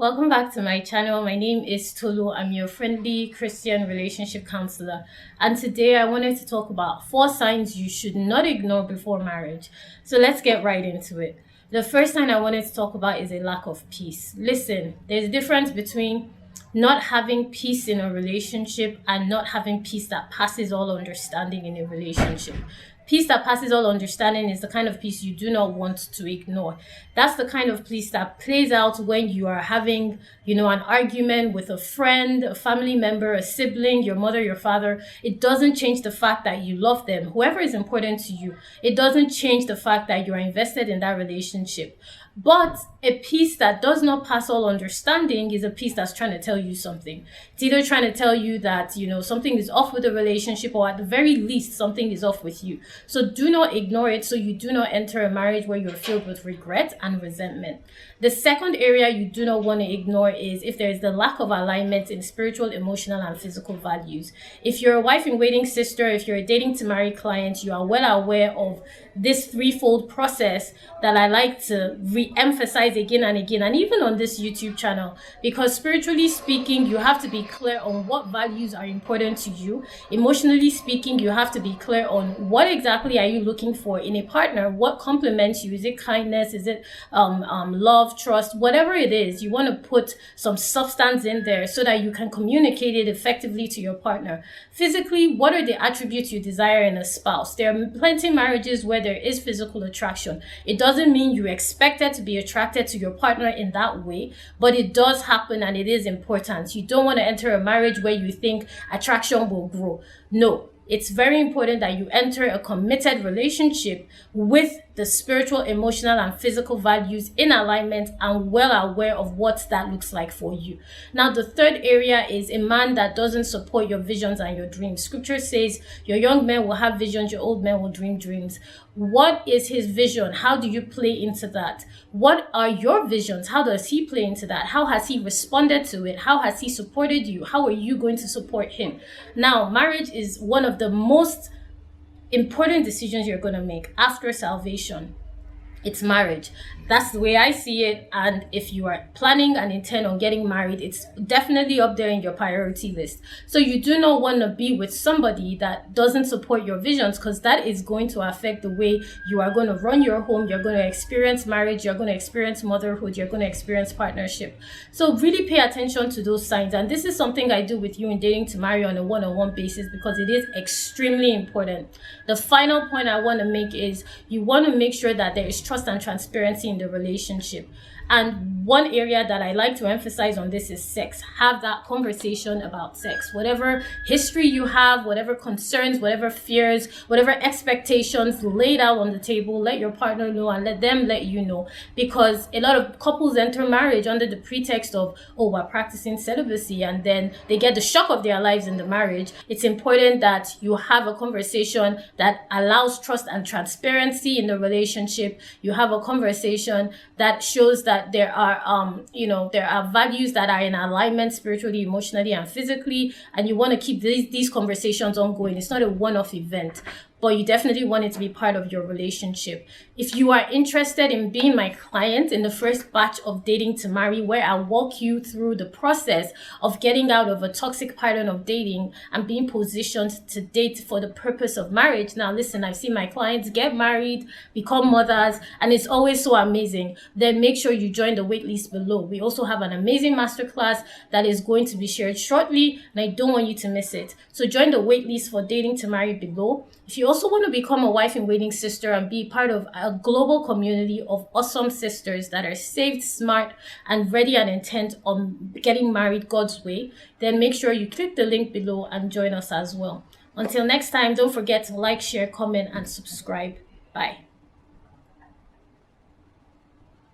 Welcome back to my channel. My name is Tolu. I'm your friendly Christian relationship counselor. And today I wanted to talk about 4 signs you should not ignore before marriage. So let's get right into it. The first sign I wanted to talk about is a lack of peace. Listen, there's a difference between not having peace in a relationship and not having peace that passes all understanding in a relationship. Peace that passes all understanding is the kind of peace you do not want to ignore. That's the kind of peace that plays out when you are having, an argument with a friend, a family member, a sibling, your mother, your father. It doesn't change the fact that you love them, whoever is important to you. It doesn't change the fact that you are invested in that relationship. But a peace that does not pass all understanding is a peace that's trying to tell you something. It's either trying to tell you that, something is off with the relationship, or at the very least, something is off with you. So do not ignore it so you do not enter a marriage where you're filled with regret and resentment. The second area you do not want to ignore is if there is the lack of alignment in spiritual, emotional, and physical values. If you're a wife-in-waiting sister, if you're a dating to marry client, you are well aware of this threefold process that I like to re-emphasize again and again, and even on this YouTube channel, because spiritually speaking, you have to be clear on what values are important to you. Emotionally speaking, you have to be clear on what exactly are you looking for in a partner, what complements you. Is it kindness? Is it love, trust? Whatever it is, you want to put some substance in there so that you can communicate it effectively to your partner. Physically, what are the attributes you desire in a spouse? There are plenty of marriages where there is physical attraction. It doesn't mean you expected to be attracted to your partner in that way, but it does happen and it is important. You don't want to enter a marriage where you think attraction will grow. No. It's very important that you enter a committed relationship with the spiritual, emotional, and physical values in alignment and well aware of what that looks like for you. Now, the third area is a man that doesn't support your visions and your dreams. Scripture says your young men will have visions, your old men will dream dreams. What is his vision? How do you play into that? What are your visions? How does he play into that? How has he responded to it? How has he supported you? How are you going to support him? Now, marriage is one of the most important decisions you're going to make after salvation. It's marriage. That's the way I see it. And if you are planning and intend on getting married, it's definitely up there in your priority list. So you do not want to be with somebody that doesn't support your visions, because that is going to affect the way you are going to run your home. You're going to experience marriage. You're going to experience motherhood. You're going to experience partnership. So really pay attention to those signs. And this is something I do with you in dating to marry on a one-on-one basis, because it is extremely important. The final point I want to make is you want to make sure that there is trust and transparency in the relationship. And one area that I like to emphasize on this is sex. Have that conversation about sex. Whatever history you have, whatever concerns, whatever fears, whatever expectations, laid out on the table, let your partner know and let them let you know. Because a lot of couples enter marriage under the pretext of, we're practicing celibacy, and then they get the shock of their lives in the marriage. It's important that you have a conversation that allows trust and transparency in the relationship. You have a conversation that shows that there are values that are in alignment spiritually, emotionally, and physically, and you want to keep these conversations ongoing. It's not a one-off event, but you definitely want it to be part of your relationship. If you are interested in being my client in the first batch of Dating to Marry, where I walk you through the process of getting out of a toxic pattern of dating and being positioned to date for the purpose of marriage. Now, listen, I've seen my clients get married, become mothers, and it's always so amazing. Then make sure you join the waitlist below. We also have an amazing masterclass that is going to be shared shortly, and I don't want you to miss it. So join the waitlist for Dating to Marry below. If you also want to become a wife-in-waiting sister and be part of a global community of awesome sisters that are saved, smart, and ready and intent on getting married God's way, then make sure you click the link below and join us as well. Until next time, don't forget to like, share, comment, and subscribe. Bye.